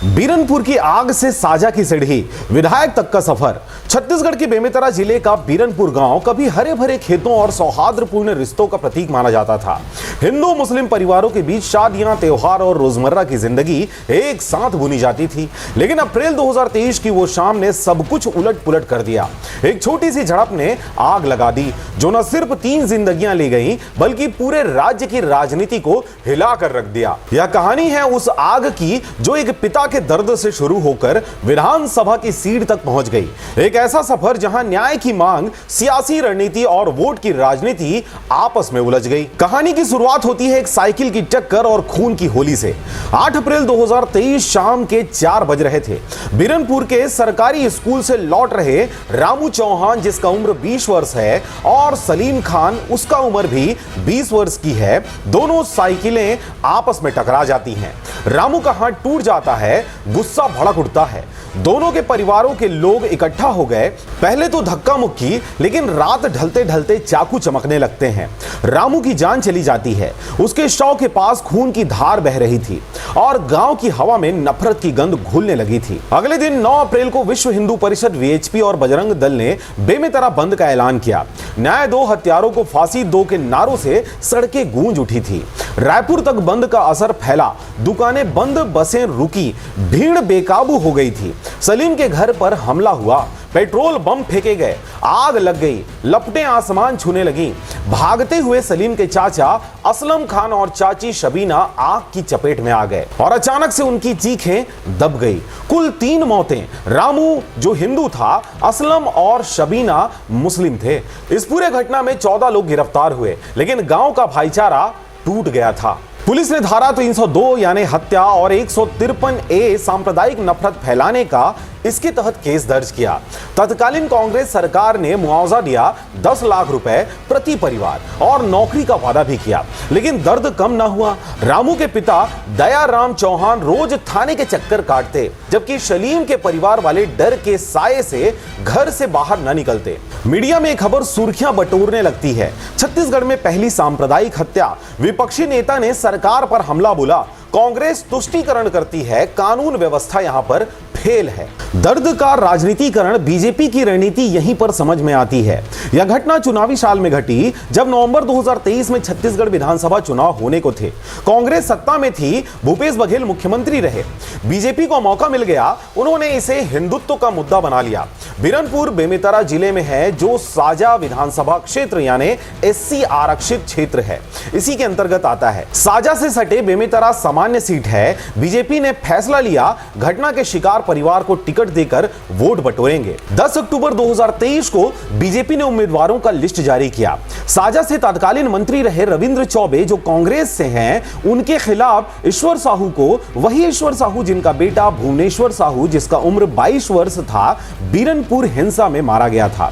बीरनपुर की आग से साजा की सीढ़ी, विधायक तक का सफर। छत्तीसगढ़ के बेमेतरा जिले का बीरनपुर गांव कभी हरे भरे खेतों और सौहार्दपूर्ण रिश्तों का प्रतीक माना जाता था। हिंदू मुस्लिम परिवारों के बीच शादियां, त्योहार और रोजमर्रा की जिंदगी एक साथ बुनी जाती थी। लेकिन अप्रैल 2023 की वो शाम ने सब कुछ उलट पुलट कर दिया। एक छोटी सी झड़प ने आग लगा दी, जो न सिर्फ 3 जिंदगियां ले गई बल्कि पूरे राज्य की राजनीति को हिला कर रख दिया। यह कहानी है उस आग की जो एक पिता के दर्द से शुरू होकर विधानसभा की सीट तक पहुंच गई। एक ऐसा सफर जहां न्याय की मांग, सियासी रणनीति और वोट की राजनीति आपस में उलझ गई। कहानी की शुरुआत होती है एक साइकिल की टक्कर और खून की होली से। 8 अप्रैल 2023 शाम के 4 बज रहे थे। बीरनपुर के सरकारी स्कूल से लौट रहे रामू चौहान, जिसका उम्र 20 वर्ष है, और सलीम खान, उसका उम्र भी 20 वर्ष की है, दोनों साइकिलें आपस में टकरा जाती हैं। रामू का हाथ टूट जाता है, गुस्सा भड़क उठता है। दोनों के परिवारों के लोग इकट्ठा हो गए। पहले तो धक्का मुक्की, लेकिन रात ढलते ढलते चाकू चमकने लगते हैं। रामू की जान चली जाती है। उसके शव के पास खून की धार बह रही थी और गांव की हवा में नफरत की गंध घुलने लगी थी। अगले दिन 9 अप्रैल को विश्व हिंदू परिषद, वीएचपी और बजरंग दल ने बेमेतरा बंद का ऐलान किया। न्याय दो, हत्यारों को फांसी दो के नारों से सड़कें गूंज उठी थी। रायपुर तक बंद का असर फैला। दुकानें बंद, बसें रुकी, भीड़ बेकाबू हो गई थी। सलीम के घर पर हमला हुआ, पेट्रोल बम फेंके गए, आग लग गई, लपटें आसमान छूने लगीं। भागते हुए सलीम के चाचा असलम खान और चाची शबीना आग की चपेट में आ गए और अचानक से उनकी चीखें दब गई। कुल 3 मौतें। रामू जो हिंदू था, असलम और शबीना मुस्लिम थे। इस पूरे घटना में 14 लोग गिरफ्तार हुए, लेकिन गांव का भाईचारा टूट गया था। पुलिस ने धारा 302 यानी हत्या और 153A सांप्रदायिक नफरत फैलाने का इसके तहत केस दर्ज किया। तत्कालीन कांग्रेस सरकार ने मुआवजा दिया 10 लाख रुपए प्रति परिवार और नौकरी का वादा भी किया, लेकिन दर्द कम ना हुआ। रामू के पिता दयाराम चौहान रोज थाने के चक्कर काटते, जबकि सलीम के परिवार वाले डर के साये से घर से बाहर न निकलते। मीडिया में खबर सुर्खियां बटोरने लगती है। छत्तीसगढ़ में पहली सांप्रदायिक हत्या। विपक्षी नेता ने सरकार पर हमला बोला। कांग्रेस तुष्टीकरण करती है, कानून व्यवस्था यहां पर फेल है। दर्द का राजनीतिकरण, बीजेपी की रणनीति यहीं पर समझ में आती है। यह घटना चुनावी साल में घटी, जब नवंबर 2023 में छत्तीसगढ़ विधानसभा चुनाव होने को थे। कांग्रेस सत्ता में थी, भूपेश बघेल मुख्यमंत्री रहे। बीजेपी को मौका मिल गया, उन्होंने इसे हिंदुत्व का मुद्दा बना लिया। बीरनपुर बेमेतरा जिले में है, जो साजा विधानसभा क्षेत्र यानी SC आरक्षित क्षेत्र है, इसी के अंतर्गत आता है। साजा से सटे बेमेतरा सामान्य सीट है। बीजेपी ने फैसला लिया, घटना के शिकार परिवार को टिकट देकर वोट बटोरेंगे। 10 अक्टूबर 2023 को बीजेपी ने उम्मीदवारों का लिस्ट जारी किया। साजा से तत्कालीन मंत्री रहे रविंद्र चौबे, जो कांग्रेस से हैं, उनके खिलाफ ईश्वर साहू को, वही ईश्वर साहू जिनका बेटा भुवनेश्वर साहू, जिसका उम्र 22 वर्ष था, बीरनपुर हिंसा में मारा गया था।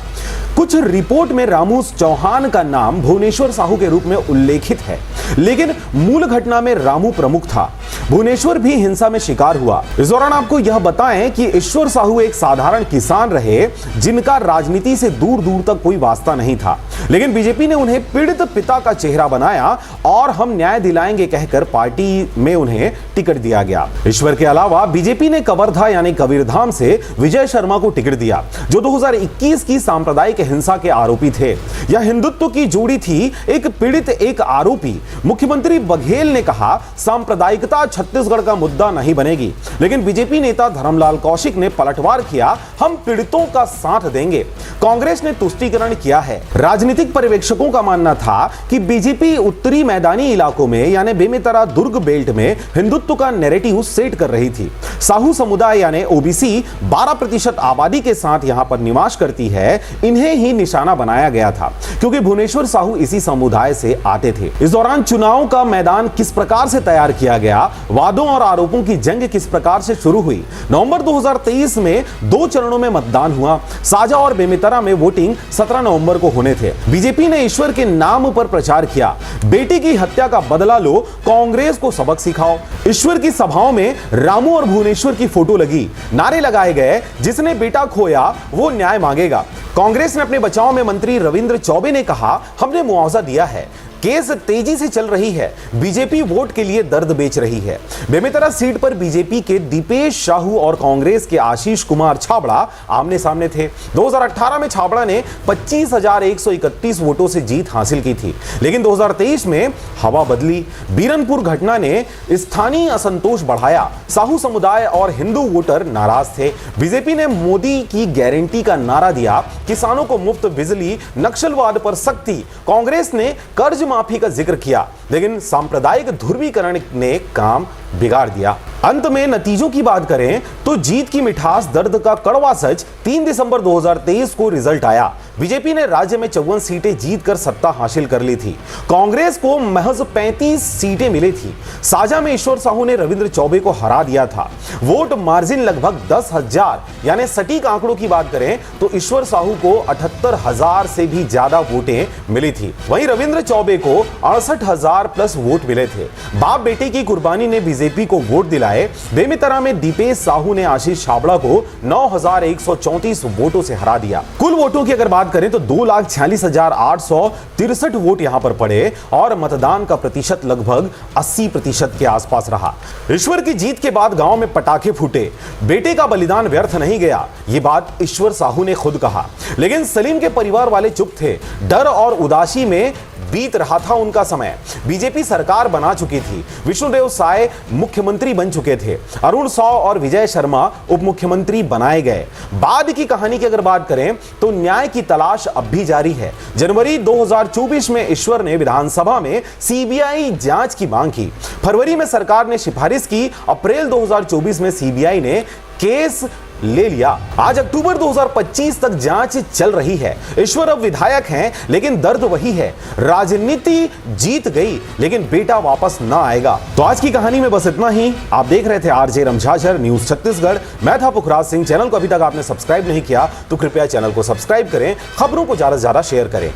कुछ रिपोर्ट में रामू चौहान का नाम भुवनेश्वर साहू के रूप में उल्लेखित है, लेकिन मूल घटना में रामू प्रमुख था। भुवनेश्वर भी हिंसा में शिकार हुआ। इस दौरान आपको यह बताएं कि ईश्वर साहू एक साधारण किसान रहे, जिनका राजनीति से दूर दूर तक कोई वास्ता नहीं था, लेकिन बीजेपी ने उन्हें पीड़ित पिता का चेहरा बनाया और हम न्याय दिलाएंगे कहकर पार्टी में उन्हें टिकट दिया गया। ईश्वर के अलावा बीजेपी ने कवर्धा यानी कबीरधाम से विजय शर्मा को टिकट दिया, जो 2021 की सांप्रदायिक हिंसा के आरोपी थे। यह हिंदुत्व की जोड़ी थी, एक पीड़ित एक आरोपी। मुख्यमंत्री बघेल ने कहा, सांप्रदायिकता छत्तीसगढ़ का मुद्दा नहीं बनेगी, लेकिन बीजेपी नेता धर्मलाल कौशिक ने पलटवार किया, हम पीड़ितों का साथ देंगे। कांग्रेस ने तुष्टीकरण किया है। राजनीतिक पर्यवेक्षकों का मानना था कि बीजेपी उत्तरी मैदानी इलाकों में यानी बेमेतरा दुर्ग बेल्ट में हिंदुत्व का नैरेटिव सेट कर रही थी। साहू समुदाय यानी ओबीसी 12% आबादी के साथ यहां पर निवास करती है। इन्हें ही निशाना बनाया गया था, क्योंकि भुवनेश्वर साहू इसी समुदाय से आते थे। इस दौरान चुनाव का मैदान किस प्रकार से तैयार किया गया, वादों और आरोपों की जंग किस प्रकार से शुरू हुई। नवंबर 2023 में 2 चरणों में मतदान हुआ। साजा और बेमेतरा में वोटिंग 17 नवंबर को होने थे। बीजेपी ने ईश्वर के नाम पर प्रचार किया, बेटी की हत्या का बदला लो, कांग्रेस को सबक सिखाओ। ईश्वर की सभाओं में रामू और भुवनेश्वर की फोटो लगी, नारे लगाए गए, जिसने बेटा खोया वो न्याय मांगेगा। कांग्रेस ने अपने बचाव में मंत्री रविंद्र चौबे ने कहा, हमने मुआवजा दिया है, केस तेजी से चल रही है। बीजेपी वोट के लिए दर्द बेच रही है। बेमेतरा सीट पर बीजेपी के दीपेश साहू और कांग्रेस के आशीष कुमार छाबड़ा आमने सामने थे। 2018 में छाबड़ा ने 25,131 वोटों से जीत हासिल की थी, लेकिन 2023 में हवा बदली। बीरनपुर घटना ने स्थानीय असंतोष बढ़ाया। साहू समुदाय और हिंदू वोटर नाराज थे। बीजेपी ने मोदी की गारंटी का नारा दिया, किसानों को मुफ्त बिजली, नक्सलवाद पर सख्ती। कांग्रेस ने कर्ज माफी का जिक्र किया, लेकिन सांप्रदायिक ध्रुवीकरण ने काम बिगाड़ दिया। अंत में नतीजों की बात करें तो जीत की मिठास, दर्द का कड़वा सच। 3 दिसंबर 2023 को रिजल्ट आया। बीजेपी ने राज्य में 54 सीटें जीतकर सत्ता हासिल कर ली थी। कांग्रेस को महज 35 सीटें मिली थी। साजा में ईश्वर साहू ने रविंद्र चौबे को हरा दिया था। वोट मार्जिन लगभग 10,000, यानी सटीक आंकड़ों की बात करें तो ईश्वर साहू को 78,000 से भी ज्यादा वोटें मिली थी। वहीं रविंद्र चौबे को 68,000 प्लस वोट मिले थे। बाप बेटे की कुर्बानी ने बीजेपी को वोट दिलाए। बेमेतरा में दीपेश साहू ने आशीष छाबड़ा को 9,134 वोटों से हरा दिया। कुल वोटों की अगर बात करें तो 2,46,863 वोट यहां पर पड़े और मतदान का प्रतिशत लगभग 80% के आसपास रहा। ईश्वर की जीत के बाद गांव में पटाखे फूटे। बेटे का बलिदान व्यर्थ नहीं गया, यह बात ईश्वर साहू ने खुद कहा। लेकिन सलीम के परिवार वाले चुप थे। डर और उदासी में बीत रहा था उनका समय। बीजेपी सरकार बना चुकी थी। विष्णुदेव साय मुख्यमंत्री बन चुके थे। अरुण साव और विजय शर्मा उप मुख्यमंत्री बनाए गए। बाद की कहानी की अगर बात करें तो न्याय की तलाश अब भी जारी है। जनवरी 2024 में ईश्वर ने विधानसभा में सीबीआई जांच की मांग की। फरवरी में सरकार ने सिफारिश की। अप्रैल 2024 में सीबीआई ने केस ले लिया। आज अक्टूबर 2025 तक जांच चल रही है। ईश्वर अब विधायक हैं, लेकिन दर्द वही है। राजनीति जीत गई, लेकिन बेटा वापस ना आएगा। तो आज की कहानी में बस इतना ही। आप देख रहे थे आरजे रमझाझर न्यूज छत्तीसगढ़। मैं था पुखराज सिंह। चैनल को अभी तक आपने सब्सक्राइब नहीं किया तो कृपया चैनल को सब्सक्राइब करें, खबरों को ज्यादा से ज्यादा शेयर करें।